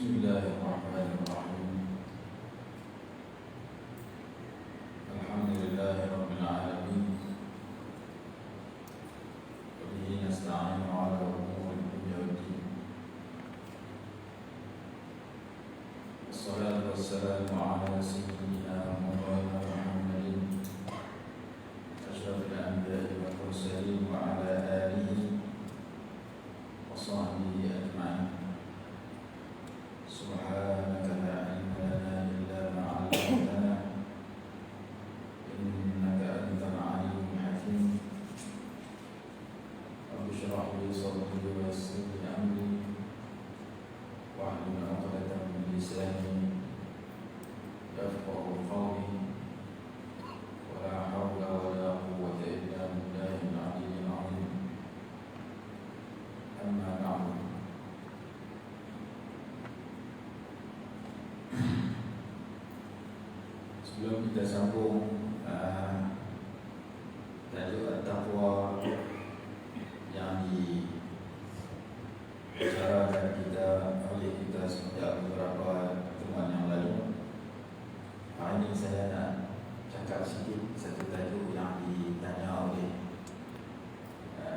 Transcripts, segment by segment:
Bismillahirrahmanirrahim. Alhamdulillahirabbil alamin. Wa bihi nasta'inu 'ala umuri dunya waddin. Wassalatu wassalamu 'ala sayyidina Maulana Muhammadin asyrafil anbiya'i wal mursalin wa 'ala alihi wa sahbihi ajma'in. Subhanaka la ilma lana illa ma 'allamtana innaka antal 'alimul hakim. Rabbi shrah li sadri wa yassir li amri wahlul 'uqdatam min lisani yafqahu qawli. Wa la hawla wa la quwwata illa billahil 'aliyyil 'azim. Amma ba'du. Sebelum kita sambung tajuk at-taqwa yang dibicarakan oleh kita sejak beberapa pertemuan yang lalu, hari ini saya nak cakap sikit satu tajuk yang ditanya oleh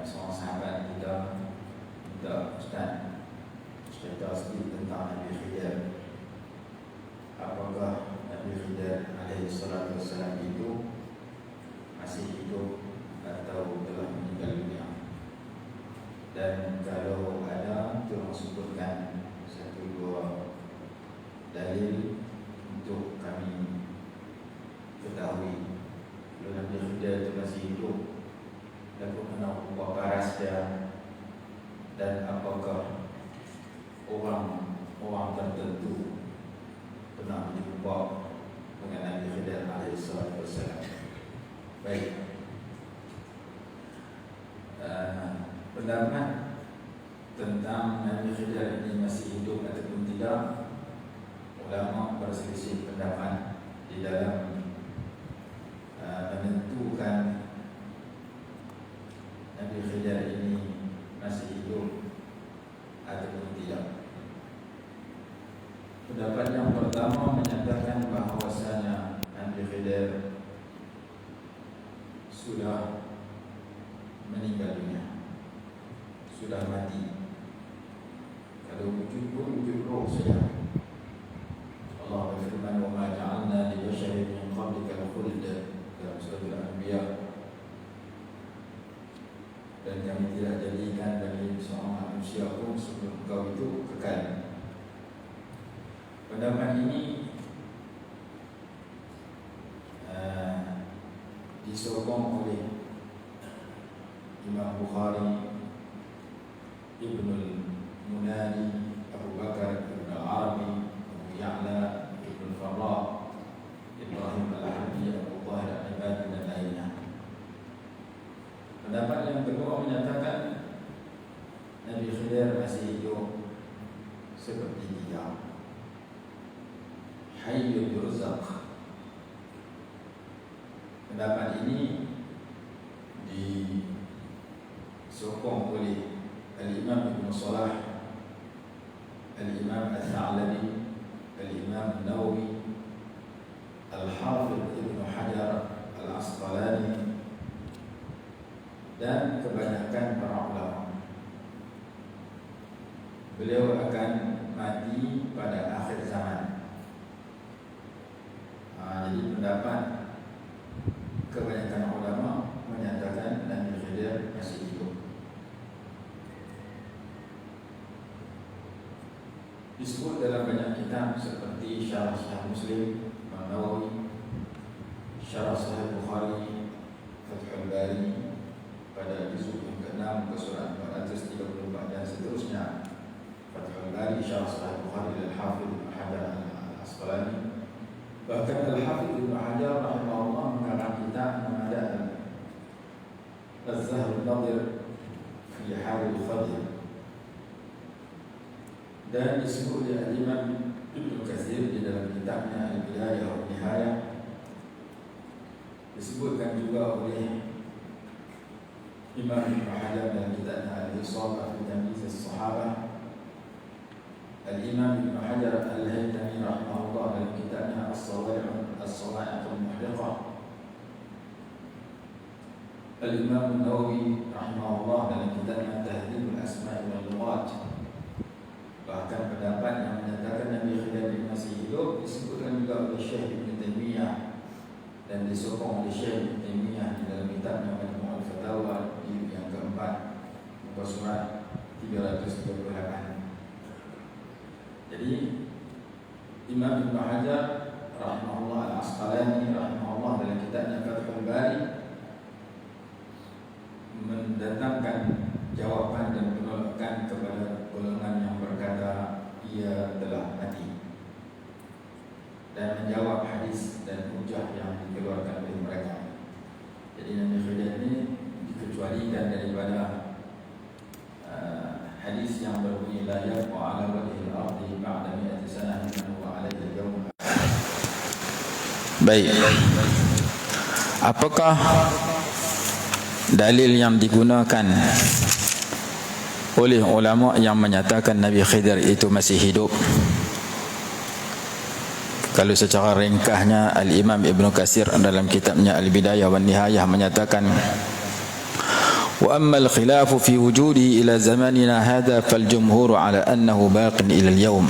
seorang sahabat kita. Minta Ustaz cerita sikit tentang Nabi Khidir. Apakah Nabi Khidir alaihi salatu wassalam itu masih hidup atau telah meninggal dunia? Dan kalau ada, tolong sebutkan satu dua dalil untuk kami ketahui kalau Nabi Khidir itu masih hidup, dan bagaimana ubah paras dia, dan apakah orang tertentu pernah berjumpa dengan Nabi Khidir alaihi salatu wassalam. Baik. Pendapat tentang Nabi Khidir ini masih hidup ataupun tidak, ulama berselisih pendapat di dalam menentukan Nabi Khidir ini masih hidup ataupun tidak. Pendapat yang pertama menyatakan bahawasanya Nabi Khidir sudah meninggal dunia, sudah mati. Kalau wujud pun wujud roh saja. Allah berfirman, "Wa ma ja'alna li basharin min qablika al-khuld" dalam surah Al-Anbiya. Dan kami tidak jadikan bagi seorang manusia pun sebelum kau itu kekal. Pendapat ini disokong oleh Imam Bukhari, Ibnul Munani, Abu Bakar Ibn Al-Arabi, Abu Ya'la, Ibn Farrah, Ibrahim Al-Hadi, Abu Tahir Al-Ibadi, dan lainnya. Pendapat yang kedua menyatakan Nabi Khidir masih hidup seperti dia, hayyul yurzaq. Pendapat ini disokong oleh Al-Imam Ibn Salah, Al-Imam Al-Tha'labi, Al-Imam Nawawi, Al-Hafidh Ibn Hajar Al-Asqalani, dan kebanyakan para ulama. Beliau akan mati pada akhir zaman. Jadi pendapat kebanyakan ulama menyatakan Nabi Khidir masih hidup. Disebut dalam banyak kitab seperti Syarah Sahih Muslim, Imam Nawawi, Syarah Sahih Bukhari, Fathul Bari pada juzuk yang ke-6 ke surah 434 dan seterusnya. Fathul Bari, Syarah Sahih Bukhari, Al-Hafidh Ibn Hajar Al-Asqalani. Bahkan Al-Hafidh Ibn Hajar rahimahullah mengarang kitab namanya Az-Zahr An-Nadir fi Halil Khadir. Dan disebut oleh Imam Ibn Katsir di dalam kitabnya Al-Bidayah wa Nihayah. Disebutkan juga oleh Imam Ibn Hajar dalam kitabnya Al-Isabah fi Tamyiz As-Sahabah Al-Imam Ibn Hajar Al-Haytami rahimahullah dalam kitabnya As-Sawa'iqul Muhriqah. Al-Imam Nawawi rahimahullah dalam kitabnya Tahdhibul Asma' wal Lughat. Bahkan pendapat yang menyatakan Nabi Khidir masih hidup disebutkan juga oleh Syekh Ibn Taimiyah dan disokong oleh Syekh Ibn Taimiyah di dalam kitabnya Majmu' al-Fatawa yang keempat, muka surat 338. Jadi Imam Ibn Hajar rahimahullah al-Asqalani rahimahullah dalam kitabnya Fathul Bari mendatangkan jawaban dan penolakan kepada golongan yang berkata ia telah mati, dan menjawab hadis dan hujah yang dikeluarkan oleh mereka. Jadi Nabi Khidir ini dikecualikan daripada hadis yang berbunyi la yabqa ala wajhil ardi ba'da mi'ati sanah mimman huwa 'alaihi al-yawm. Baik. Apakah dalil yang digunakan oleh ulama yang menyatakan Nabi Khidir itu masih hidup? Kalau secara ringkasnya Al-Imam Ibn Katsir dalam kitabnya Al-Bidayah wan Nihayah menyatakan, wa amma al-khilafu fi wujudihi ila zamanina hadha fal jumhur ala annahu baqin ila al-yawm.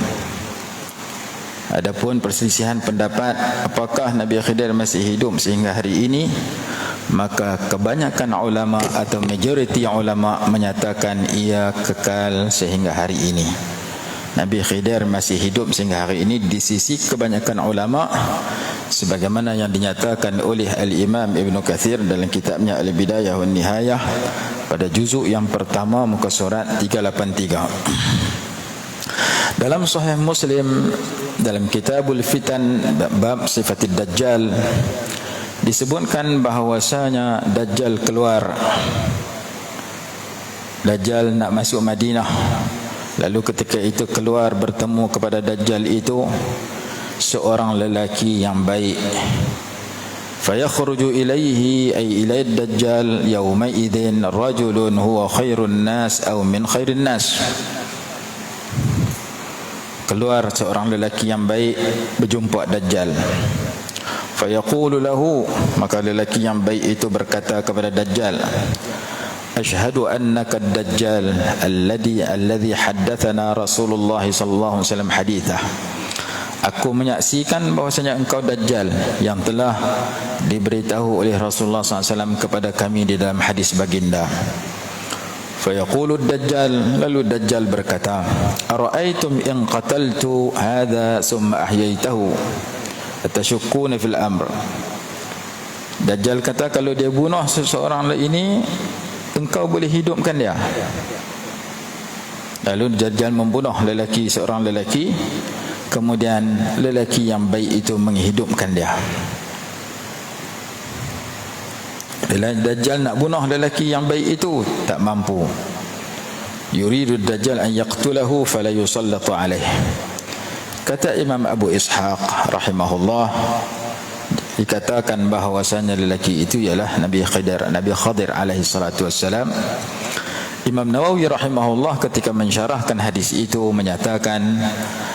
Adapun perselisihan pendapat apakah Nabi Khidir masih hidup sehingga hari ini, maka kebanyakan ulama atau majoriti ulama menyatakan ia kekal sehingga hari ini. Nabi Khidir masih hidup sehingga hari ini di sisi kebanyakan ulama, sebagaimana yang dinyatakan oleh Al-Imam Ibn Katsir dalam kitabnya Al-Bidayah wan Nihayah pada juzuk yang pertama muka surat 383. Dalam Sahih Muslim dalam Kitabul Fitan bab sifatid Dajjal disebutkan bahawasanya Dajjal keluar. Dajjal nak masuk Madinah. Lalu ketika itu keluar bertemu kepada Dajjal itu seorang lelaki yang baik. Fayakhruju ilaihi ay ilai Dajjal yawma idzin rajulun huwa khairun nas aw min khairin nas. Keluar seorang lelaki yang baik berjumpa Dajjal. Fayaqulu lahu, maka lelaki yang baik itu berkata kepada Dajjal, Ashhadu annaka ad-Dajjal alladhi haddathana Rasulullah sallallahu alaihi wasallam hadithah. Aku menyaksikan bahwasanya engkau Dajjal yang telah diberitahu oleh Rasulullah sallallahu alaihi wasallam kepada kami di dalam hadis baginda. Fayaqulu ad-Dajjal, lalu Dajjal berkata, Ara'aytum in qataltu hadha summa ahyaitahu atashukkuna fil amr. Dajjal kata, kalau dia bunuh seseorang ini, engkau boleh hidupkan dia. Lalu Dajjal membunuh seorang lelaki, kemudian lelaki yang baik itu menghidupkan dia. Dajjal nak bunuh lelaki yang baik itu, tak mampu. Yuridu Dajjal an yaqtulahu fala yusallatu alaih. Kata Imam Abu Ishaq rahimahullah, dikatakan bahawasanya lelaki itu ialah Nabi Khidir alaihi salatu wassalam. Imam Nawawi rahimahullah ketika mensyarahkan hadis itu menyatakan,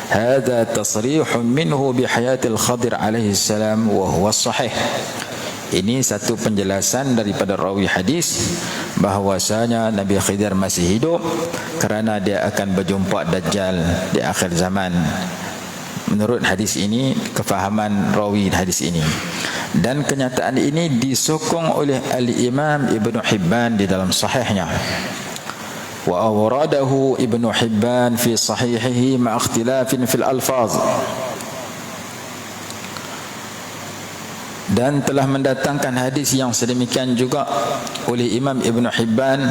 hadza tasrihun minhu bi hayatil Khidir alaihi salam wa huwa sahih. Ini satu penjelasan daripada rawi hadis bahawasanya Nabi Khidir masih hidup kerana dia akan berjumpa Dajjal di akhir zaman. Menurut hadis ini, kefahaman rawi hadis ini, dan kenyataan ini disokong oleh Al-Imam Ibn Hibban di dalam sahihnya. Wa awradahu Ibn Hibban fi sahihihi ma ikhtilafin fil alfaz. Dan telah mendatangkan hadis yang sedemikian juga oleh Imam Ibn Hibban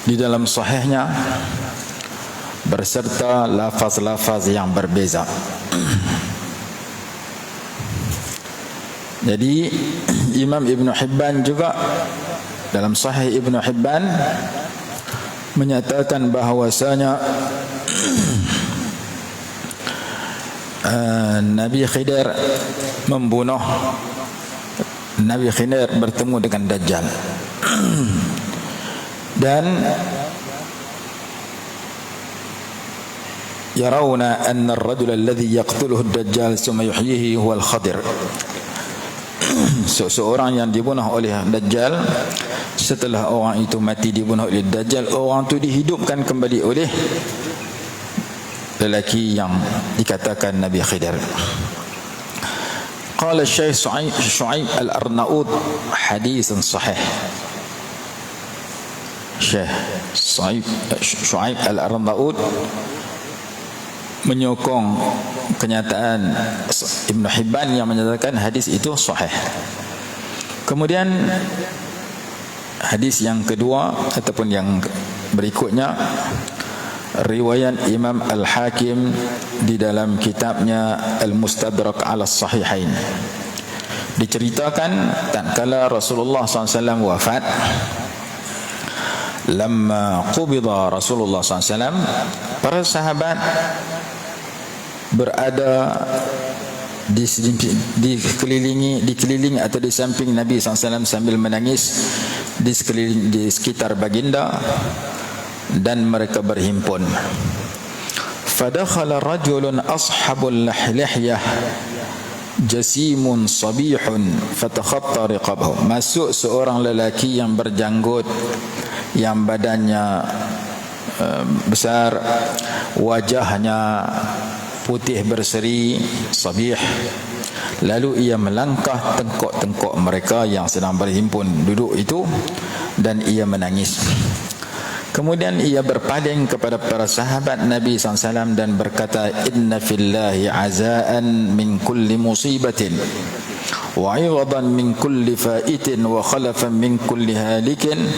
di dalam sahihnya berserta lafaz-lafaz yang berbeza. Jadi Imam Ibn Hibban juga dalam Sahih Ibn Hibban menyatakan bahawasanya Nabi Khidir membunuh, Nabi Khidir bertemu dengan Dajjal. Dan yarawna anna ar-rajul alladhi yaqtuluhu ad-dajjal thumma yuhyihi huwa al-Khadir. Seorang yang dibunuh oleh Dajjal, setelah orang itu mati dibunuh oleh Dajjal, orang itu dihidupkan kembali oleh lelaki yang dikatakan Nabi Khidir. Qala Syekh Syuaib Al-Arnaud haditsun sahih. Syekh Syuaib Al-Arnaud menyokong kenyataan Ibn Hibban yang menyatakan hadis itu sahih. Kemudian hadis yang kedua ataupun yang berikutnya, riwayat Imam Al-Hakim di dalam kitabnya Al-Mustadrak ala Sahihain, diceritakan tatkala Rasulullah SAW wafat, lamma qubida Rasulullah SAW, para sahabat berada dikelilingi atau di samping Nabi SAW sambil menangis di sekitar baginda, dan mereka berhimpun. Fadakhala rajulun ashabul lihyah jasimun sabihun fatakhatta riqabahu. Masuk seorang lelaki yang berjanggut, yang badannya besar, wajahnya putih berseri, sabih. Lalu ia melangkah tengkok-tengkok mereka yang sedang berhimpun duduk itu, dan ia menangis. Kemudian ia berpaling kepada para sahabat Nabi SAW dan berkata, inna fillahi azaan min kulli musibatin wa iwadan min kulli faitin wa khalafan min kulli halikin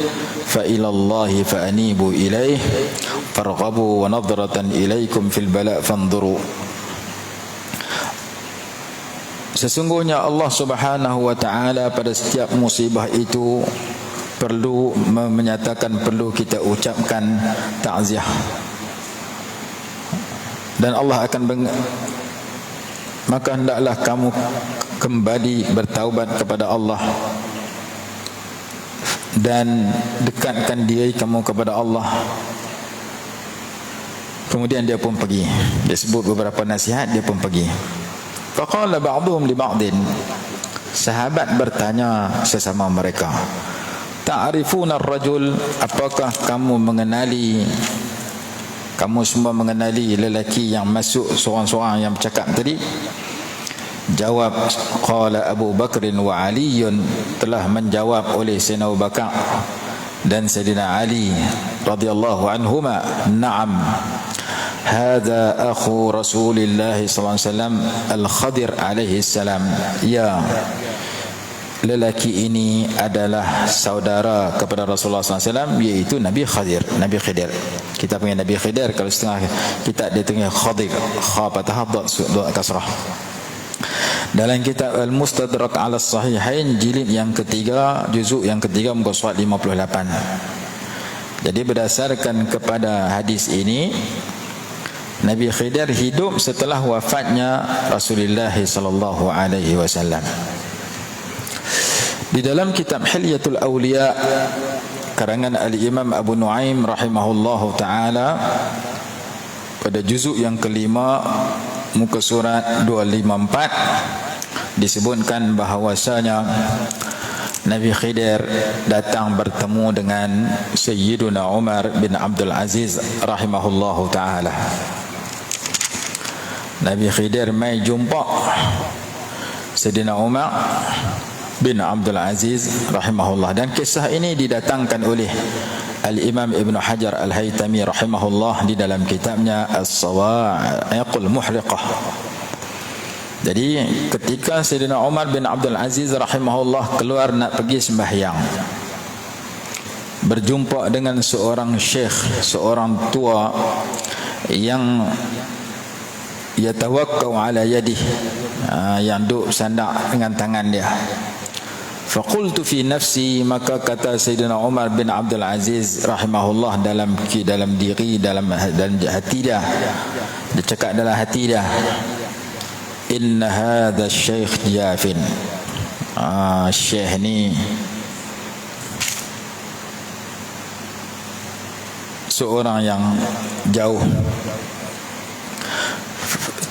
fa ilallahi fa anibu ilaih farghabu wa nadratan ilaikum fil bala' fanzuru. Sesungguhnya Allah Subhanahu wa ta'ala pada setiap musibah itu perlu menyatakan, perlu kita ucapkan takziah, dan Allah akan maka hendaklah kamu kembali bertaubat kepada Allah dan dekatkan diri kamu kepada Allah. Kemudian dia pun pergi, dia sebut beberapa nasihat, dia pun pergi. Faqala ba'dhum li ba'din, sahabat bertanya sesama mereka, ta'rifuna ar-rajul, apakah kamu mengenali, kamu semua mengenali lelaki yang masuk seorang-seorang yang bercakap tadi? Jawab, qala Abu Bakr wa Ali, telah menjawab oleh Sayyidina Abu Bakar dan Sayyidina Ali radhiyallahu anhuma, na'am, hadza akhu Rasulillah sallallahu alaihi wasallam Al-Khadir alaihi salam. Ya, lelaki ini adalah saudara kepada Rasulullah SAW, iaitu Nabi Khidir. Nabi Khidir, kita panggil Nabi Khidir, kalau setengah kita dia panggil Khadir, kha fathah dha kasrah. Dalam kitab Al-Mustadrak ala Sahihain, jilid yang ketiga, juzuk yang ketiga, muka surat 58. Jadi berdasarkan kepada hadis ini, Nabi Khidir hidup setelah wafatnya Rasulullah sallallahu alaihi wasallam. Di dalam kitab Hilyatul Awliya karangan Al-Imam Abu Nuaim rahimahullahu ta'ala, pada juzuk yang kelima, muka surat 254, disebutkan bahawasanya Nabi Khidir datang bertemu dengan Sayyiduna Umar bin Abdul Aziz rahimahullahu ta'ala. Nabi Khidir mai jumpa Sayyidina Umar bin Abdul Aziz rahimahullah, dan kisah ini didatangkan oleh Al-Imam Ibn Hajar Al-Haytami rahimahullah di dalam kitabnya As-Sawa'iqul Muhriqah. Jadi ketika Sayyidina Umar bin Abdul Aziz rahimahullah keluar nak pergi sembahyang, berjumpa dengan seorang syekh, seorang tua yang yatawakkau ala yadih, yang duduk sandak dengan tangan dia. Faqultu fi nafsi, maka kata Sayyidina Umar bin Abdul Aziz rahimahullah dalam diri, dalam hati dia cakap dalam hati dia, inna hadha syekh jafin, syekh ni seorang yang jauh,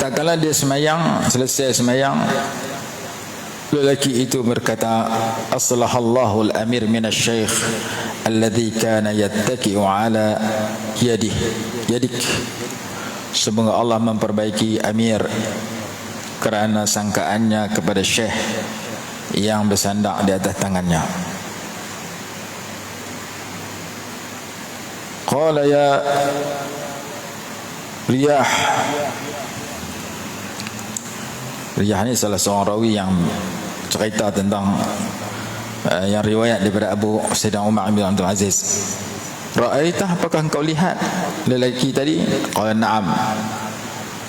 tak kala dia semayang, selesai semayang, lelaki itu berkata, aslahallahu al-amir min asy-syaikh alladhi kana yattaki'u ala yadik. Semoga Allah memperbaiki Amir kerana sangkaannya kepada Syekh yang bersandar di atas tangannya. Qala ya Riyah. Riyah ni salah seorang rawi yang cerita tentang yang riwayat daripada Abu Sayyidina Umar bin Abdul Aziz. Ra'aitah, apakah engkau lihat lelaki tadi? Qala na'am.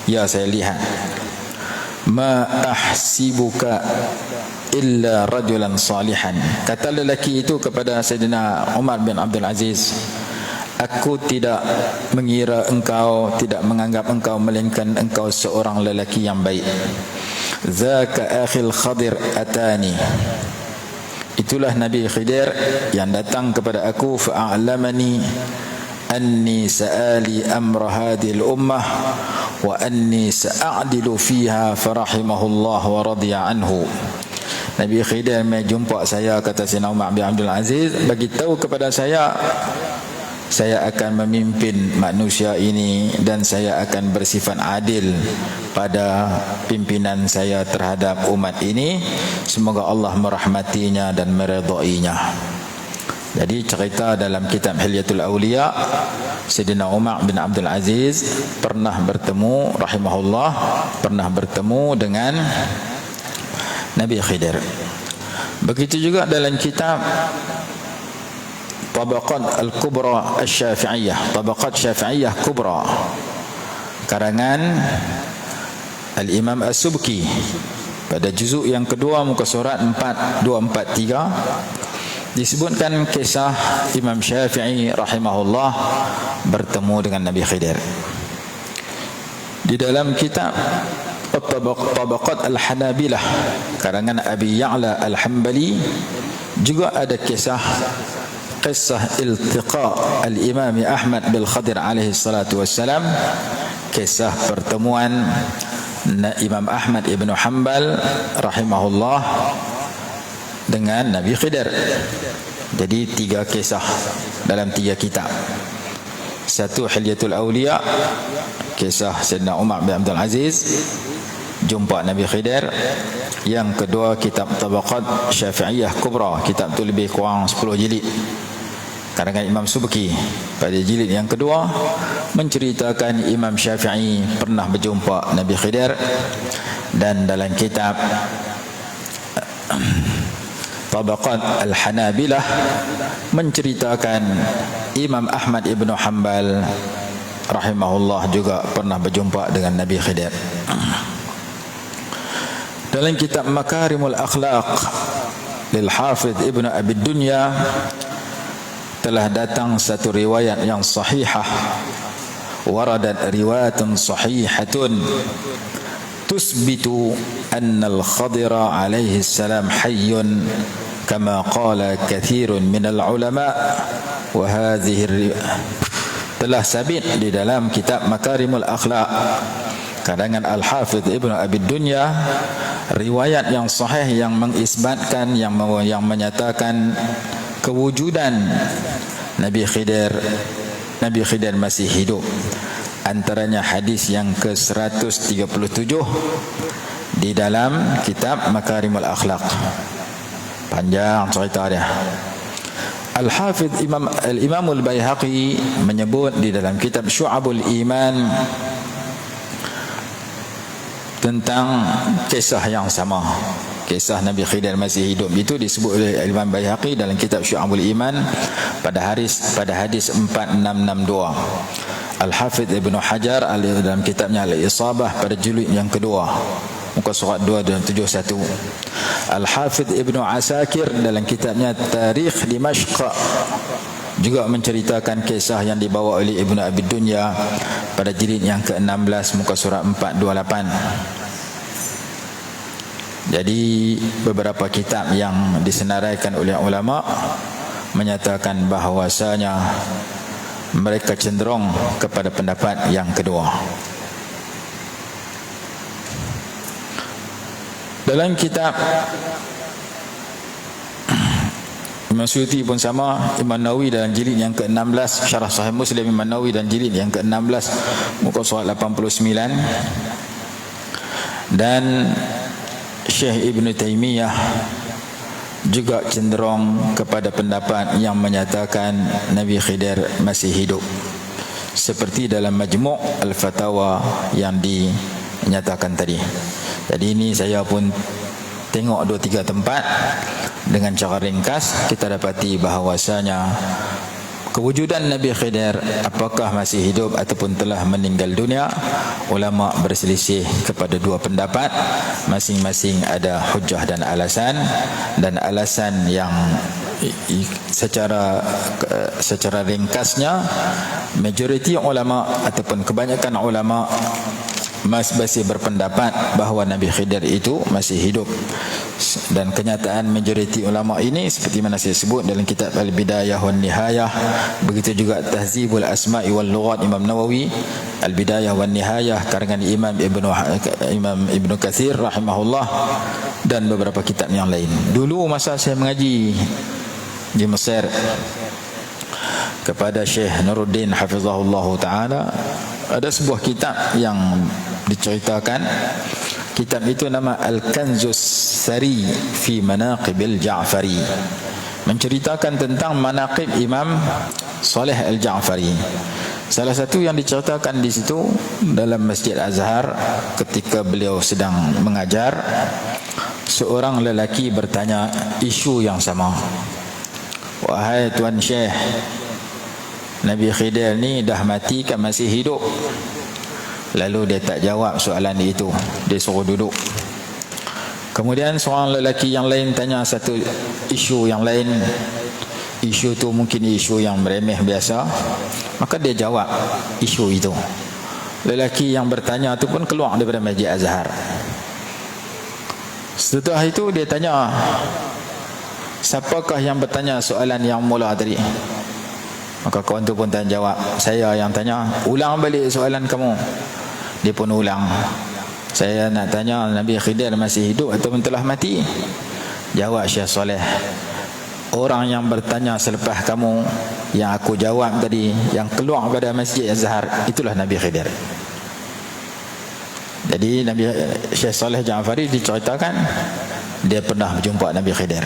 Ya, saya lihat. Ma ahsibuka illa rajulan salihan. Kata lelaki itu kepada Sayyidina Umar bin Abdul Aziz, aku tidak mengira engkau, tidak menganggap engkau, melainkan engkau seorang lelaki yang baik. Zaka akhil Khadir atani. Itulah Nabi Khidir yang datang kepada aku, fa'alamani anni sa'ali amra hadhihi al-ummah wa anni sa'adilu fiha farahimahullah wa radiya anhu. Nabi Khidir menjumpa saya, kata Sayyidina Umar bin Abdul Aziz, bagi tahu kepada saya akan memimpin manusia ini dan saya akan bersifat adil pada pimpinan saya terhadap umat ini. Semoga Allah merahmatinya dan meredainya. Jadi cerita dalam kitab Hilyatul Awliya, Sayyidina Umar bin Abdul Aziz pernah bertemu, rahimahullah, pernah bertemu dengan Nabi Khidir. Begitu juga dalam kitab Tabaqat Al-Kubra Asy-Syafi'iyah, Tabaqat Syafi'iyah Kubra, karangan Al-Imam As-Subki, pada juzuk yang kedua muka surat 4243 disebutkan kisah Imam Syafi'i rahimahullah bertemu dengan Nabi Khidir. Di dalam kitab Tabaqat Al-Hanabilah karangan Abi Ya'la Al-Hambali juga ada kisah iltiqa al-Imam Ahmad bil Khadir alaihi salatu wassalam, kisah pertemuan Imam Ahmad ibn Hanbal rahimahullah dengan Nabi Khidir. Jadi 3 kisah dalam 3 kitab. Satu Hilyatul Awliya, kisah Sayyidina Umar bin Abdul Aziz jumpa Nabi Khidir. Yang kedua kitab Tabaqat Syafi'iyah Kubra, kitab tu lebih kurang 10 jilid, karangan Imam Subki. Pada jilid yang kedua menceritakan Imam Syafi'i pernah berjumpa Nabi Khidir. Dan dalam kitab Tabaqat Al-Hanabilah menceritakan Imam Ahmad ibn Hanbal rahimahullah juga pernah berjumpa dengan Nabi Khidir. Dalam kitab Makarimul Akhlaq lil Hafidh Ibn Abi Dunya telah datang satu riwayat yang sahihah, waradat riwayatun sahihatun tusbitu anna al-Khadira alaihi salam hayyun kama qala kathirun min al-ulama, wa hadhihi telah sabit di dalam kitab Makarimul Akhlaq karangan Al-Hafidh Ibn Abi Dunya, riwayat yang sahih yang mengisbatkan, yang menyatakan kewujudan Nabi Khidir masih hidup. Antaranya hadis yang ke-137 di dalam kitab Makarimul Akhlaq. Panjang cerita dia. Al-Hafidh Imam Al-Baihaqi menyebut di dalam kitab Syu'abul Iman tentang kisah yang sama, kisah Nabi Khidir masih hidup. Itu disebut oleh Imam Baihaqi dalam kitab Syu'abul Iman pada hadis 4662. Al-Hafidh Ibn Hajar dalam kitabnya Al-Isabah pada jilid yang kedua muka surat 271. Al-Hafidh Ibn Asakir dalam kitabnya Tarikh Dimashq juga menceritakan kisah yang dibawa oleh Ibn Abi Dunya pada jilid yang ke-16 muka surat 428. Jadi beberapa kitab yang disenaraikan oleh ulama menyatakan bahawasanya mereka cenderung kepada pendapat yang kedua. Dalam kitab Imam Suyuti pun sama, Imam Nawawi dalam jilid yang ke-16 Syarah Sahih Muslim Imam Nawawi dan jilid yang ke-16 muka surat 89, dan Syekh Ibn Taymiyah juga cenderung kepada pendapat yang menyatakan Nabi Khidir masih hidup, seperti dalam Majmu' Al-Fatawa yang dinyatakan tadi. Jadi ini saya pun tengok 2-3 tempat. Dengan cara ringkas kita dapati bahawasanya kewujudan Nabi Khidir apakah masih hidup ataupun telah meninggal dunia, ulama berselisih kepada 2 pendapat. Masing-masing ada hujah dan alasan yang secara ringkasnya majoriti ulama ataupun kebanyakan ulama masih berpendapat bahawa Nabi Khidir itu masih hidup. Dan kenyataan majoriti ulama ini seperti mana saya sebut dalam kitab Al-Bidayah wan Nihayah, begitu juga Tahzibul Asma'i wal Lughat Imam Nawawi, Al-Bidayah wan Nihayah karangan Imam Ibnu Katsir rahimahullah, dan beberapa kitab yang lain. Dulu masa saya mengaji di Mesir kepada Syekh Nuruddin hafizahullah taala, ada sebuah kitab yang diceritakan. Kitab itu nama Al-Kanzus Sari fi Manaqibil Ja'fari, menceritakan tentang manaqib Imam Saleh Al-Ja'fari. Salah satu yang diceritakan di situ dalam Masjid Azhar ketika beliau sedang mengajar, seorang lelaki bertanya isu yang sama. Wahai Tuan Syekh, Nabi Khidir ni dah mati kan masih hidup? Lalu dia tak jawab soalan itu, dia suruh duduk. Kemudian seorang lelaki yang lain tanya satu isu yang lain. Isu itu mungkin isu yang meremeh biasa, maka dia jawab isu itu. Lelaki yang bertanya itu pun keluar daripada Masjid Azhar. Setelah itu dia tanya, siapakah yang bertanya soalan yang mula tadi? Maka kawan tu pun tanya jawab, saya yang tanya. Ulang balik soalan kamu. Dia pun ulang, saya nak tanya Nabi Khidir masih hidup ataupun telah mati? Jawab Syekh Saleh, orang yang bertanya selepas kamu yang aku jawab tadi, yang keluar pada Masjid Azhar, itulah Nabi Khidir. Jadi Nabi Syekh Saleh Ja'fari diceritakan dia pernah berjumpa Nabi Khidir.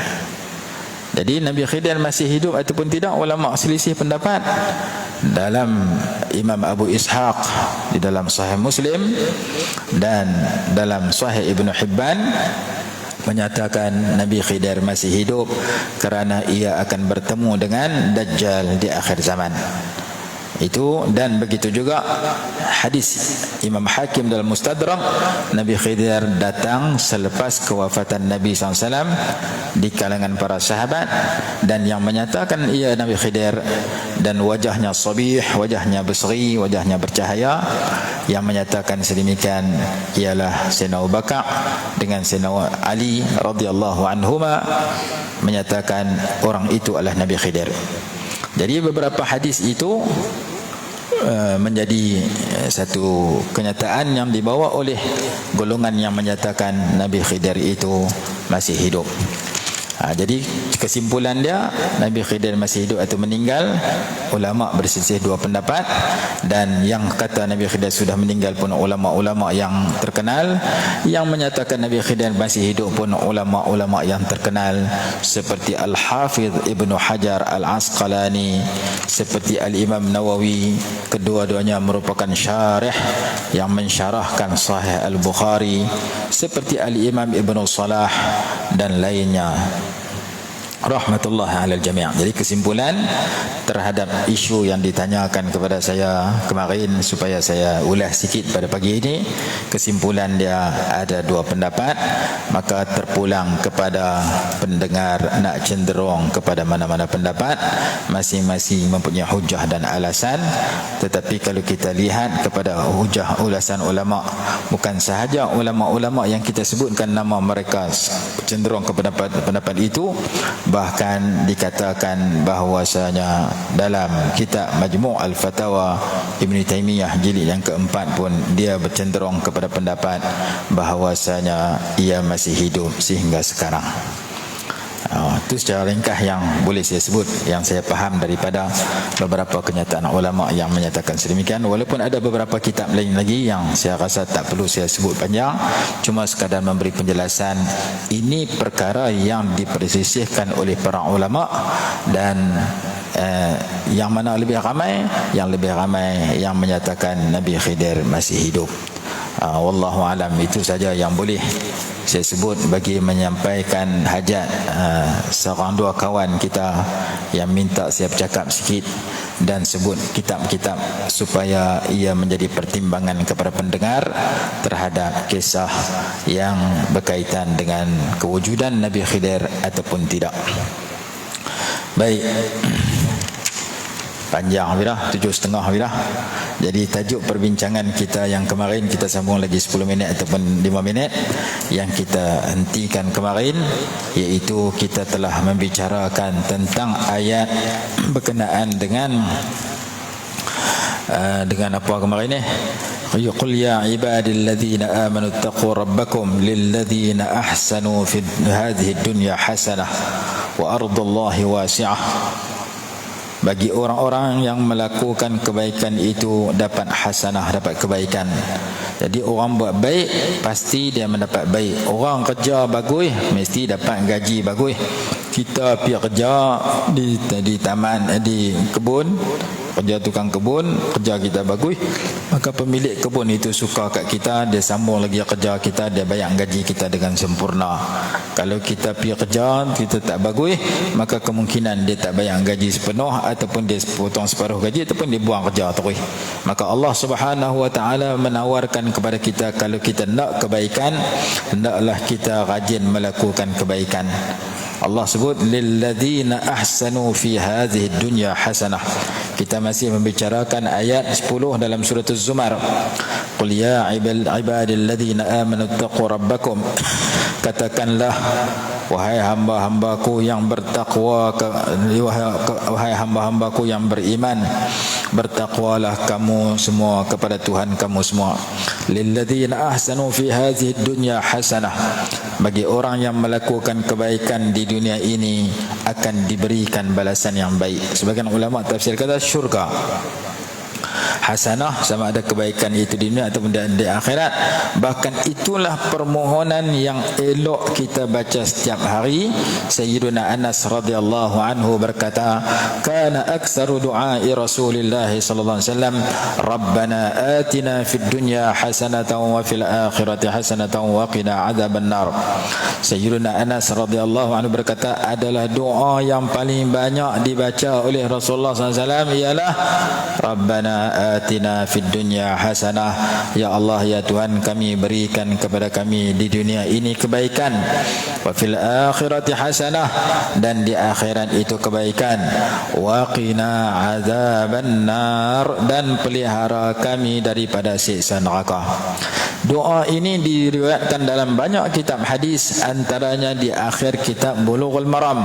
Jadi Nabi Khidir masih hidup ataupun tidak, ulama selisih pendapat. Dalam Imam Abu Ishaq di dalam Sahih Muslim dan dalam Sahih Ibn Hibban menyatakan Nabi Khidir masih hidup kerana ia akan bertemu dengan Dajjal di akhir zaman. Itu, dan begitu juga hadis Imam Hakim dalam Mustadrak, Nabi Khidir datang selepas kewafatan Nabi SAW di kalangan para sahabat, dan yang menyatakan ia Nabi Khidir dan wajahnya sabih, wajahnya berseri, wajahnya bercahaya. Yang menyatakan sedemikian ialah Sayyidina Abu Bakar dengan Sayyidina Ali radhiyallahu anhuma, menyatakan orang itu adalah Nabi Khidir. Jadi beberapa hadis itu menjadi satu kenyataan yang dibawa oleh golongan yang menyatakan Nabi Khidir itu masih hidup. Jadi kesimpulan dia, Nabi Khidir masih hidup atau meninggal, ulama berselisih 2 pendapat. Dan yang kata Nabi Khidir sudah meninggal pun ulama-ulama yang terkenal, yang menyatakan Nabi Khidir masih hidup pun ulama-ulama yang terkenal seperti Al-Hafidh Ibnu Hajar Al-Asqalani, seperti Al-Imam Nawawi. Kedua-duanya merupakan syarih yang mensyarahkan Sahih Al-Bukhari, seperti Al-Imam Ibnu Salah dan lainnya, rahmatullah alal jami'. Jadi kesimpulan terhadap isu yang ditanyakan kepada saya kemarin, supaya saya ulas sikit pada pagi ini, kesimpulan dia ada 2 pendapat. Maka terpulang kepada pendengar nak cenderung kepada mana-mana pendapat, masing-masing mempunyai hujah dan alasan. Tetapi kalau kita lihat kepada hujah ulasan ulama, bukan sahaja ulama-ulama yang kita sebutkan nama mereka cenderung kepada pendapat itu, bahkan dikatakan bahawasanya dalam kitab Majmu' Al-Fatawa Ibn Taymiyah jilid yang keempat pun dia bercenderung kepada pendapat bahawasanya ia masih hidup sehingga sekarang. Itu secara ringkas yang boleh saya sebut, yang saya faham daripada beberapa kenyataan ulama yang menyatakan sedemikian. Walaupun ada beberapa kitab lain lagi yang saya rasa tak perlu saya sebut panjang, cuma sekadar memberi penjelasan. Ini perkara yang dipersisihkan oleh para ulama, dan yang mana lebih ramai? Yang lebih ramai yang menyatakan Nabi Khidir masih hidup. Wallahu alam. Itu saja yang boleh saya sebut bagi menyampaikan hajat seorang dua kawan kita yang minta saya bercakap sikit dan sebut kitab-kitab supaya ia menjadi pertimbangan kepada pendengar terhadap kisah yang berkaitan dengan kewujudan Nabi Khidir ataupun tidak. Baik, panjang bila 7.30 bila. Jadi tajuk perbincangan kita yang kemarin kita sambung lagi 10 minit ataupun 5 minit yang kita hentikan kemarin, iaitu kita telah membicarakan tentang ayat berkenaan dengan apa kemarin ni? Qul ya ibadilladzina amanu taqu rabbakum lilladzina ahsanu fi hadhihi dunya hasanah wa ardullahi wasi'ah. Bagi orang-orang yang melakukan kebaikan itu dapat hasanah, dapat kebaikan. Jadi orang buat baik pasti dia mendapat baik. Orang kerja bagus mesti dapat gaji bagus. Kita pergi kerja di taman, di kebun, kerja tukang kebun, kerja kita bagus, maka pemilik kebun itu suka kat kita, dia sambung lagi kerja kita, dia bayar gaji kita dengan sempurna. Kalau kita pergi kerja kita tak bagus, maka kemungkinan dia tak bayar gaji sepenuh, ataupun dia potong separuh gaji, ataupun dia buang kerja terus. Maka Allah Subhanahu wa taala menawarkan kepada kita, kalau kita nak kebaikan, hendaklah kita rajin melakukan kebaikan. Allah sebut lilladzina ahsanu fi hadhihi dunya hasanah. Kita masih membicarakan ayat 10 dalam surah Az-Zumar. Qul ya ibadilladzina amanu taqu rabbakum. Katakanlah wahai hamba-hambaku yang bertakwa, wahai hamba-hambaku yang beriman, bertakwalah kamu semua kepada Tuhan kamu semua. Lilladzina ahsanu fi hadhihi dunya hasanah. Bagi orang yang melakukan kebaikan di dunia ini akan diberikan balasan yang baik. Sebagian ulama tafsir kata syurga. Hasanah sama ada kebaikan itu di dunia ataupun di akhirat. Bahkan itulah permohonan yang elok kita baca setiap hari. Sayyiduna Anas radhiyallahu anhu berkata, kana aktsaru du'ai Rasulillah sallallahu alaihi wasallam, Rabbana atina fid dunya hasanatan wa fil akhirati hasanatan wa qina adzabannar. Sayyiduna Anas radhiyallahu anhu berkata, adalah doa yang paling banyak dibaca oleh Rasulullah sallallahu alaihi wasallam ialah Rabbana atina fid dunya hasanah. Ya Allah, ya Tuhan kami, berikan kepada kami di dunia ini kebaikan. Wa fil akhirati hasanah, dan di akhirat itu kebaikan. Wa qina adzabannar, dan pelihara kami daripada siksa neraka. Doa ini diriwayatkan dalam banyak kitab hadis, antaranya di akhir kitab Bulughul Maram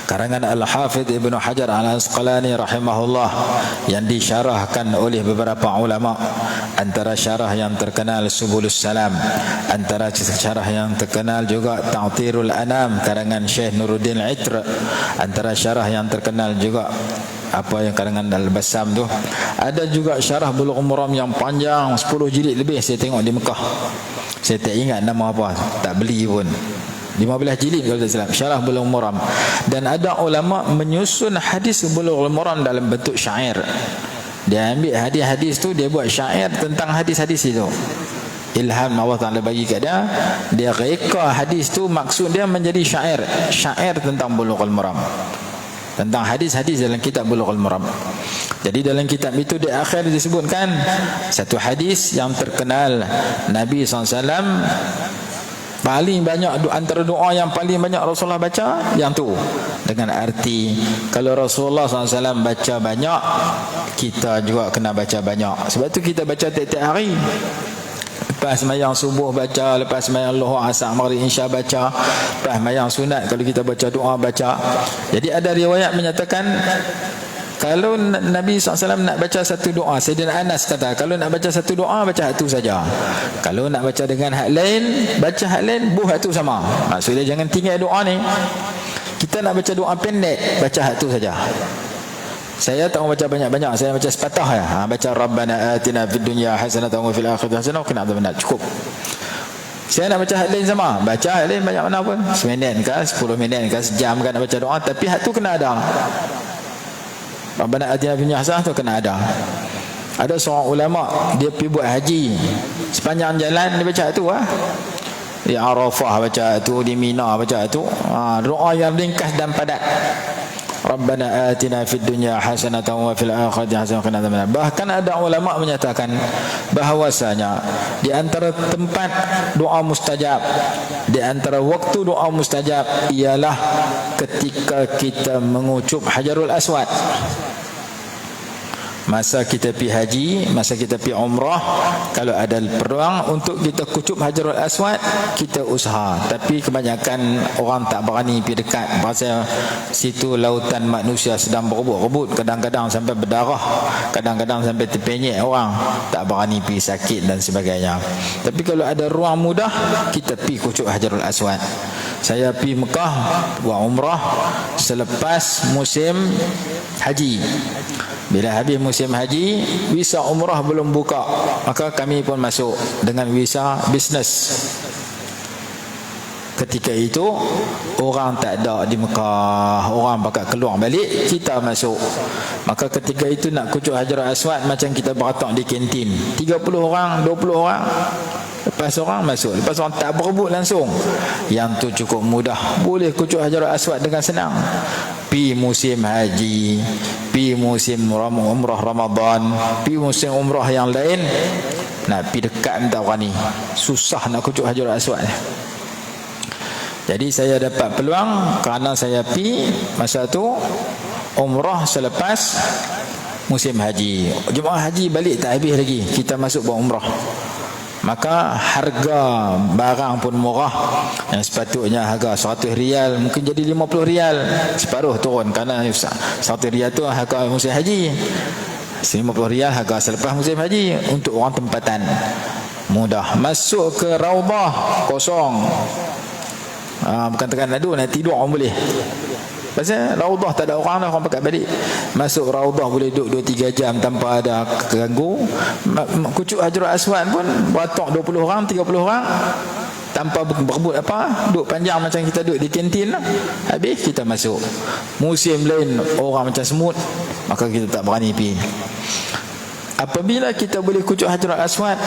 karangan Al-Hafidh Ibn Hajar Al-Asqalani rahimahullah, yang disyarahkan oleh beberapa ulama. Antara syarah yang terkenal Subulus Salam, antara syarah yang terkenal juga Ta'tirul Anam karangan Syekh Nuruddin Itr, antara syarah yang terkenal juga apa yang karangan Al-Bassam tu. Ada juga syarah Bulughul Maram yang panjang 10 jilid lebih, saya tengok di Mekah. Saya tak ingat nama apa, tak beli pun. 15 jilid kalau tak silap, syarah Bulughul Maram. Dan ada ulama menyusun hadis Bulughul Maram dalam bentuk syair. Dia ambil hadis-hadis tu, dia buat syair tentang hadis-hadis itu. Ilham Allah Ta'ala bagi kat dia, dia reka hadis tu, maksud dia menjadi syair. Syair tentang Bulughul Maram, tentang hadis-hadis dalam kitab Bulughul Maram. Jadi dalam kitab itu di akhir disebutkan satu hadis yang terkenal Nabi SAW paling banyak, antara doa yang paling banyak Rasulullah baca yang tu, dengan arti kalau Rasulullah SAW baca banyak, kita juga kena baca banyak. Sebab tu kita baca tiap-tiap hari. Lepas sembahyang subuh baca, lepas sembahyang Zuhur, Asar, Maghrib, Isya baca, lepas sembahyang sunat kalau kita baca doa baca. Jadi ada riwayat menyatakan kalau Nabi SAW nak baca satu doa, Sayyidina Anas kata kalau nak baca satu doa baca hak tu saja. Kalau nak baca dengan hak lain, baca hak lain, buh hak tu sama. Maksudnya jangan tinggal doa ni. Kita nak baca doa pendek, baca hak tu saja. Saya tak mau baca banyak-banyak, saya baca sepatah ya. Baca Rabbana atina fid dunya hasanatan wa fil akhirati hasanatan wa qina adzabannar. Cukup. Saya nak baca hak lain sama, baca hak lain banyak mana pun, seminit ke 10 minit ke sejam kan nak baca doa, tapi hak tu kena ada. Rabbana atina fid dunya hasanatan tu kena ada. Ada seorang ulama dia pergi buat haji, sepanjang jalan dia baca hak tu di Arafah baca tu, di Mina baca tu. Doa yang ringkas dan padat. Rabbana atina fid dunya hasanatan wa fil akhirati hasanatan wa qina adzabannar. Bahkan ada ulama menyatakan bahawasanya di antara tempat doa mustajab, di antara waktu doa mustajab ialah ketika kita mengucup Hajarul Aswad. Masa kita pergi haji, masa kita pergi umrah, kalau ada peluang untuk kita kucup Hajarul Aswad, kita usaha. Tapi kebanyakan orang tak berani pergi dekat, pasal situ lautan manusia sedang berebut-rebut, kadang-kadang sampai berdarah, kadang-kadang sampai terpenyek orang, tak berani pergi sakit dan sebagainya. Tapi kalau ada ruang mudah, kita pergi kucup Hajarul Aswad. Saya pergi Mekah buat umrah selepas musim haji. Bila habis musim haji, visa umrah belum buka, maka kami pun masuk dengan visa bisnes. Ketika itu orang tak ada di Mekah, orang pakat keluar balik, kita masuk. Maka ketika itu nak kucup Hajarul Aswad macam kita beratak di kantin, 30 orang, 20 orang, lepas orang masuk, lepas orang tak berebut langsung. Yang tu cukup mudah, boleh kucup Hajarul Aswad dengan senang. Pi musim haji, pi musim umrah Ramadan, pi musim umrah yang lain, nak pi dekat tak berani, susah nak kucup Hajarul Aswad. Jadi saya dapat peluang kerana saya pi masa tu umrah selepas musim haji. Jemaah haji balik tak habis lagi, kita masuk buat umrah. Maka harga barang pun murah. Yang sepatutnya harga 100 rial mungkin jadi 50 rial, separuh turun kerana 100 rial tu harga musim haji, 50 rial harga selepas musim haji. Untuk orang tempatan mudah. Masuk ke Raudah kosong, bukan tekan adu, nak tidur orang boleh. Pasal Raudah tak ada orang dah, orang pakat balik. Masuk Raudah boleh duduk 2-3 jam tanpa ada ganggu. Kucup Hajarul Aswad pun beratok 20 orang, 30 orang, tanpa berebut apa, duduk panjang macam kita duduk di kantin. Habis kita masuk. Musim lain orang macam semut, maka kita tak berani pergi. Apabila kita boleh kucup Hajarul Aswad,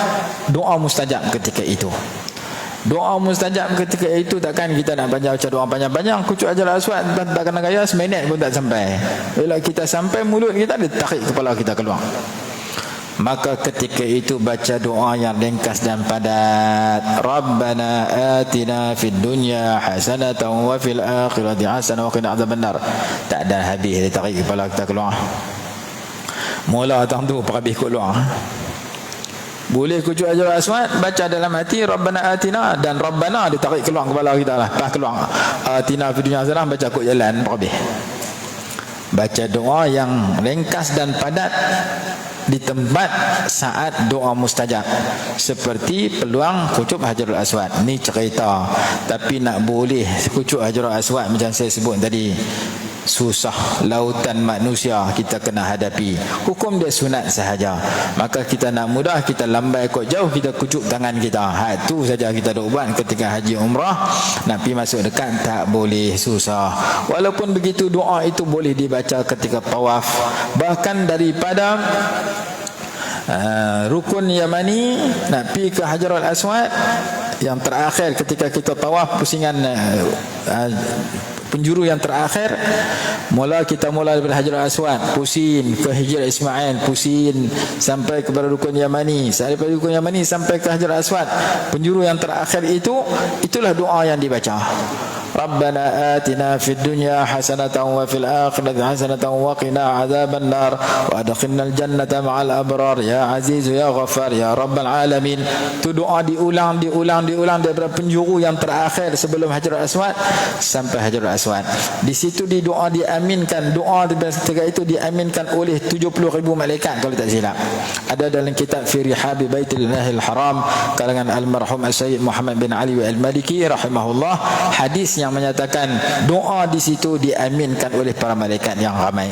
doa mustajab ketika itu. Doa mustajab ketika itu takkan kita nak baca doa panjang-panjang. Kucup Hajarul Aswad tak kena gaya, seminit pun tak sampai. Bila kita sampai, mulut kita dia tarik kepala kita keluar. Maka ketika itu baca doa yang ringkas dan padat. Rabbana atina fid dunya hasanatan wa fil akhirati hasanatan wa qina adzabannar. Tak ada habis dia tarik kepala kita keluar. Mula tang tu perhabis keluar. Boleh kucup Hajarul Aswad, baca dalam hati Rabbana atina, dan Rabbana ditarik keluar kepala kita lah. Pas keluar atina fid dunya hasanah, baca kod jalan habis. Baca doa yang ringkas dan padat di tempat saat doa mustajab, seperti peluang kucup Hajarul Aswad. Ni cerita. Tapi nak boleh kucup Hajarul Aswad macam saya sebut tadi, susah, lautan manusia kita kena hadapi. Hukum dia sunat sahaja. Maka kita nak mudah, kita lambai kot jauh, kita kucup tangan kita. Tu saja kita dah buat ketika haji umrah. Nak pergi masuk dekat tak boleh, susah. Walaupun begitu, doa itu boleh dibaca ketika tawaf. Bahkan daripada rukun Yamani nak pergi ke Hajarul Aswad, yang terakhir ketika kita tawaf pusingan penjuru yang terakhir, kita mula daripada Hajarul Aswad, pusing ke Hijr Ismail, pusing sampai kepada rukun Yamani, daripada rukun Yamani sampai ke Hajarul Aswad, penjuru yang terakhir itu, itulah doa yang dibaca. Rabbana atina fid dunya hasanatan wa fil akhirati hasanatan wa qina adzaban nar wa adkhilnal jannata ma'al abrar ya aziz ya ghaffar ya rabbal alamin. Tu doa diulang daripada penjuru yang terakhir sebelum Hajarul Aswad sampai Hajarul Aswad. Di situ di doa diaminkan, doa ketika itu diaminkan oleh 70,000 malaikat kalau tak silap. Ada dalam kitab Fi Rihabi Baitillahil Haram karangan almarhum Sayyid Muhammad bin Ali Al-Maliki rahimahullah, hadis yang menyatakan doa di situ diaminkan oleh para malaikat yang ramai.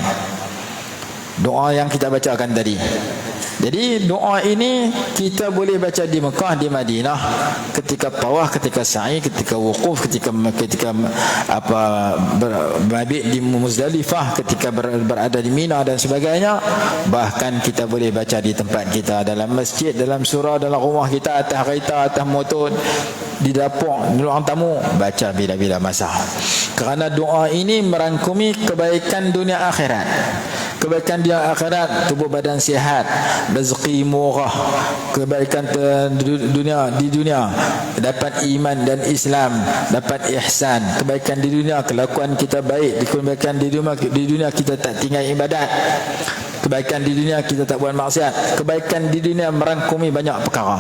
Doa yang kita bacakan tadi. Jadi doa ini kita boleh baca di Mekah, di Madinah, ketika tawaf, ketika sa'i, ketika wukuf, ketika mabit di Muzdalifah, ketika berada di Mina dan sebagainya. Bahkan kita boleh baca di tempat kita, dalam masjid, dalam surau, dalam rumah kita, atas kereta, atas motor, di dapur, di ruang tamu, baca bila-bila masa. Kerana doa ini merangkumi kebaikan dunia akhirat. Kebaikan dia akhirat, tubuh badan sihat, rezeki murah, kebaikan di dunia, dapat iman dan Islam, dapat ihsan, kebaikan di dunia, kelakuan kita baik, kebaikan di dunia kita tak tinggal ibadat, kebaikan di dunia kita tak buat maksiat, kebaikan di dunia merangkumi banyak perkara.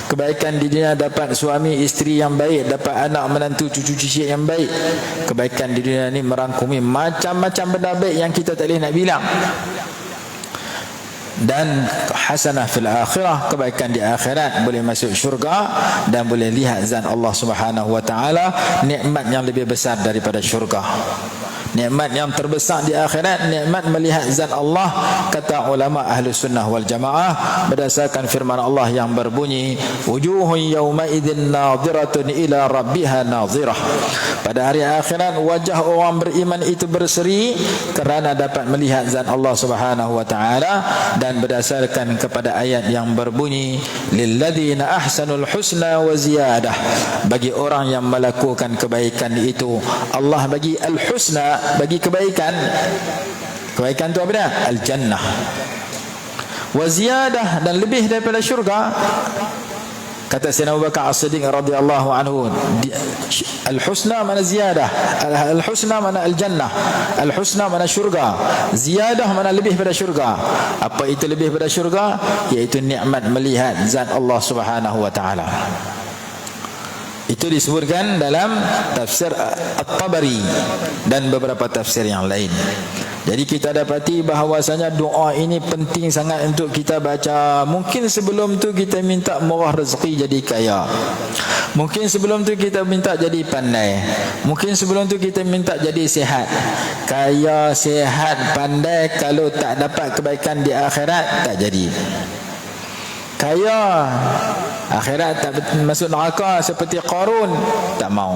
Kebaikan di dunia dapat suami isteri yang baik, dapat anak menantu cucu cicit yang baik. Kebaikan di dunia ni merangkumi macam-macam benda baik yang kita tak boleh nak bilang. Dan hasanah fil akhirah, kebaikan di akhirat, boleh masuk syurga dan boleh lihat zat Allah Subhanahu wa taala, nikmat yang lebih besar daripada syurga. Nikmat yang terbesar di akhirat, nikmat melihat zat Allah, kata ulama ahli sunnah wal jamaah berdasarkan firman Allah yang berbunyi wujuhun yawma idzin nadhiratun ila rabbiha nadhirah. Pada hari akhirat wajah orang beriman itu berseri kerana dapat melihat zat Allah Subhanahu wa taala. Dan berdasarkan kepada ayat yang berbunyi lilladzina ahsanul husna wa ziyadah, bagi orang yang melakukan kebaikan itu Allah bagi al-husna, bagi kebaikan. Kebaikan itu apa dia? Al-jannah. Wa ziyadah, dan lebih daripada syurga. Kata Sayyidina Abu Bakar As-Siddiq radhiyallahu anhu, al-husna mana ziyadah, al-husna mana al-jannah, al-husna mana syurga, ziyadah mana lebih pada syurga. Apa itu lebih pada syurga? Iaitu nikmat melihat zat Allah Subhanahu wa taala. Itu disebutkan dalam tafsir At-Tabari dan beberapa tafsir yang lain. Jadi kita dapati bahawasanya doa ini penting sangat untuk kita baca. Mungkin sebelum tu kita minta murah rezeki jadi kaya. Mungkin sebelum tu kita minta jadi pandai. Mungkin sebelum tu kita minta jadi sihat. Kaya, sihat, pandai, kalau tak dapat kebaikan di akhirat tak jadi. Kaya, akhirat tak masuk neraka seperti Qarun, tak mau.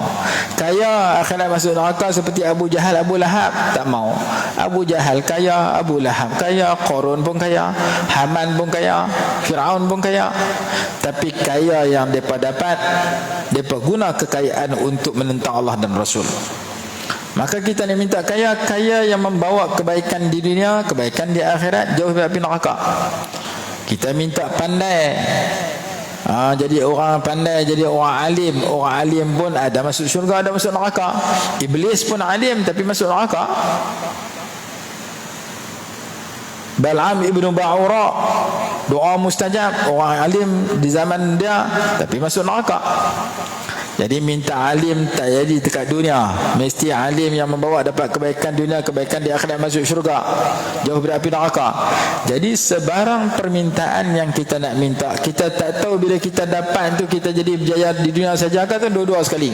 Kaya, akhirat masuk neraka seperti Abu Jahal, Abu Lahab, tak mau. Abu Jahal kaya, Abu Lahab kaya, Qarun pun kaya, Haman pun kaya, Fir'aun pun kaya. Tapi kaya yang mereka dapat, mereka guna kekayaan untuk menentang Allah dan Rasul. Maka kita ni minta kaya yang membawa kebaikan di dunia, kebaikan di akhirat, jauh dari api neraka. Kita minta pandai, jadi orang pandai, jadi orang alim. Orang alim pun ada masuk syurga, ada masuk neraka. Iblis pun alim tapi masuk neraka. Bal'am ibnu Ba'ura, doa mustajab, orang alim di zaman dia tapi masuk neraka. Jadi minta alim tak jadi dekat dunia, mesti alim yang membawa dapat kebaikan dunia, kebaikan di akhirat, masuk syurga, jauh dari api neraka. Jadi sebarang permintaan yang kita nak minta, kita tak tahu bila kita dapat tu kita jadi berjaya di dunia saja ke tu dua-dua sekali.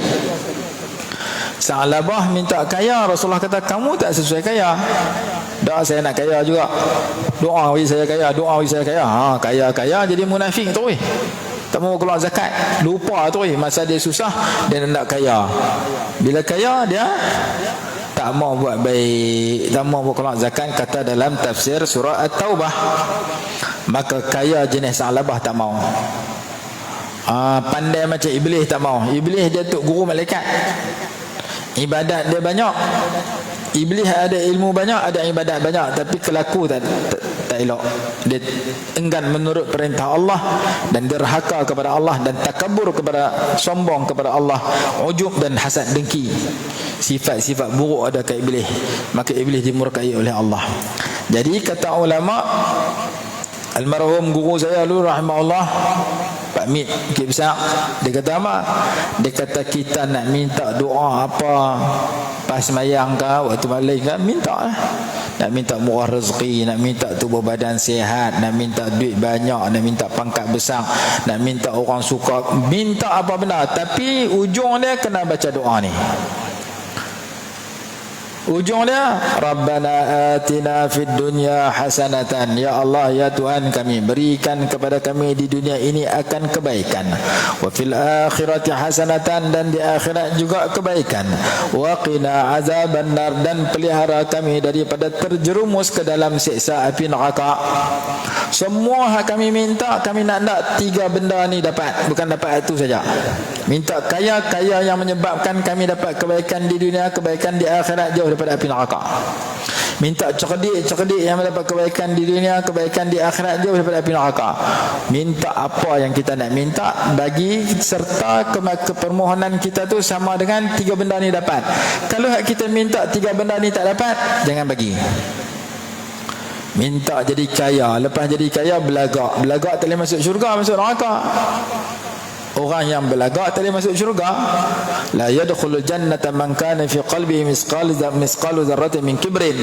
Sa'labah minta kaya, Rasulullah kata kamu tak sesuai kaya. Doa saya nak kaya juga. Doa bagi saya kaya, doa bagi saya kaya. Kaya jadi munafik tu weh. Tak mau keluar zakat, lupa tu masa dia susah dia nak kaya. Bila kaya dia tak mau buat baik, tak mau keluar zakat. Kata dalam tafsir surah At-Taubah, maka kaya jenis Sa'labah tak mau. Pandai macam Iblis tak mau. Iblis dia tok guru malaikat, ibadat dia banyak. Iblis ada ilmu banyak, ada ibadat banyak, tapi kelaku tak elok. dia enggan menurut perintah Allah, dan derhaka kepada Allah, dan takabur kepada, sombong kepada Allah, ujub dan hasad dengki. Sifat-sifat buruk ada ke iblis, maka iblis dimurkai oleh Allah. Jadi kata ulama, almarhum guru saya dulu rahimahullah, Pak Mit Bukit Besar, dia kata apa? Dia kata kita nak minta doa apa pas semayang ke, waktu malam ke, minta lah. Nak minta murah rezeki, nak minta tubuh badan sihat, nak minta duit banyak, nak minta pangkat besar, nak minta orang suka, minta apa benda, tapi ujung dia kena baca doa ni. Ujung dia, Rabbana atina fid dunya hasanatan, ya Allah ya Tuhan kami, berikan kepada kami di dunia ini akan kebaikan, wa fil akhirati hasanatan, dan di akhirat juga kebaikan, wa qina azaban nar, dan pelihara kami daripada terjerumus ke dalam siksa api neraka. Semua hak kami minta, kami nak 3 benda ni dapat, bukan dapat itu saja. Minta kaya yang menyebabkan kami dapat kebaikan di dunia, kebaikan di akhirat, jauh daripada api neraka. Minta cerdik yang mendapat kebaikan di dunia, kebaikan di akhirat, jauh daripada api neraka. Minta apa yang kita nak minta, bagi serta kepermohonan kita tu sama dengan 3 benda ni dapat. Kalau kita minta 3 benda ni tak dapat, jangan bagi. Minta jadi kaya, lepas jadi kaya belagak tak boleh masuk syurga, masuk neraka. Orang yang belagak tak boleh masuk syurga. La yadkhulul jannata man kana fi qalbihi misqalu dzarratin min kibrin.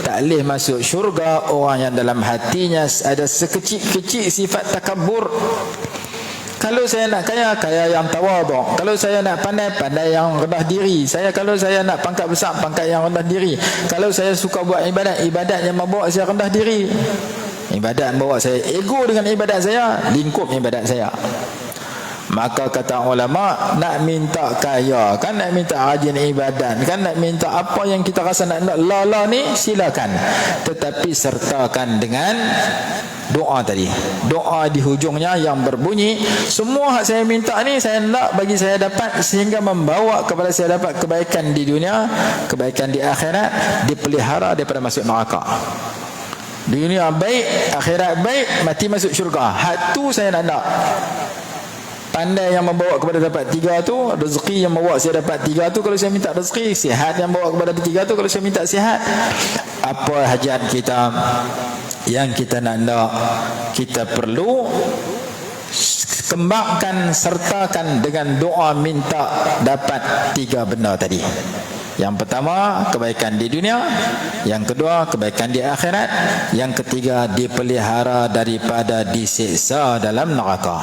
Tak boleh masuk syurga orang yang dalam hatinya ada sekecil-kecil sifat takabur. Kalau saya nak kaya yang tawaduk. Kalau saya nak pandai yang rendah diri. Kalau saya nak pangkat besar, pangkat yang rendah diri. Kalau saya suka buat ibadat yang membawa saya rendah diri. Ibadat membawa saya ego dengan ibadat saya, lingkup ibadat saya. Maka kata ulama, nak minta kaya kan, nak minta rajin ibadat kan, nak minta apa yang kita rasa nak lala ni, silakan, tetapi sertakan dengan doa tadi. Doa di hujungnya yang berbunyi, semua hak saya minta ni saya nak bagi saya dapat, sehingga membawa kepada saya dapat kebaikan di dunia, kebaikan di akhirat, dipelihara daripada masuk neraka. Dunia baik, akhirat baik, mati masuk syurga. Hak tu saya nak. Pandai yang membawa kepada dapat 3 tu, rezeki yang membawa saya dapat 3 tu kalau saya minta rezeki, sihat yang membawa kepada 3 tu kalau saya minta sihat. Apa hajat kita yang kita nak, kita perlu kembangkan, sertakan dengan doa minta dapat 3 benda tadi. Yang pertama, kebaikan di dunia. Yang kedua, kebaikan di akhirat. Yang ketiga, dipelihara daripada disiksa dalam neraka.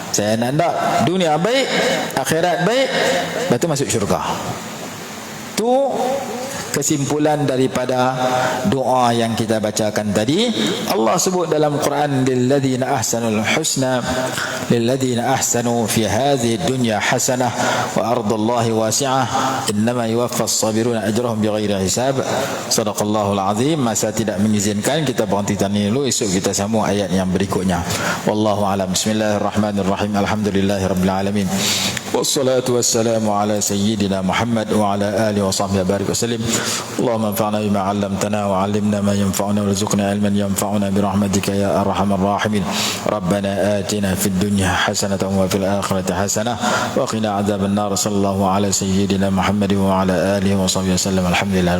Saya nak dunia baik, akhirat baik, lepas tu masuk syurga. Tu kesimpulan daripada doa yang kita bacakan tadi. Allah sebut dalam Quran, lilladzina ahsanul husna, lilladzina ahsanu fi hadhihi dunya hasanah wa ardullahi wasi'ah innama yuwaffas sabiruna ajrahum bighairi hisab. Sadaqallahul azim. Masa tidak mengizinkan, kita berhenti tani dulu, esok kita sambung ayat yang berikutnya. Wallahu alam. Bismillahirrahmanirrahim. Alhamdulillahirabbil alamin. Wassalatu wassalamu ala sayyidina Muhammad wa ala alihi wa sahbihi barik wasallim. Allahumma anfa'na bima 'allamtana wa 'allimna ma yanfa'una warzuqna 'ilman yanfa'una bi rahmatika ya arhamar rahimin. Rabbana atina fid dunya hasanatan wa fil akhirati hasanah wa qina 'adzaban nar. Sallallahu ala sayyidina Muhammad wa ala alihi wa sahbihi wasallam. Alhamdulillah.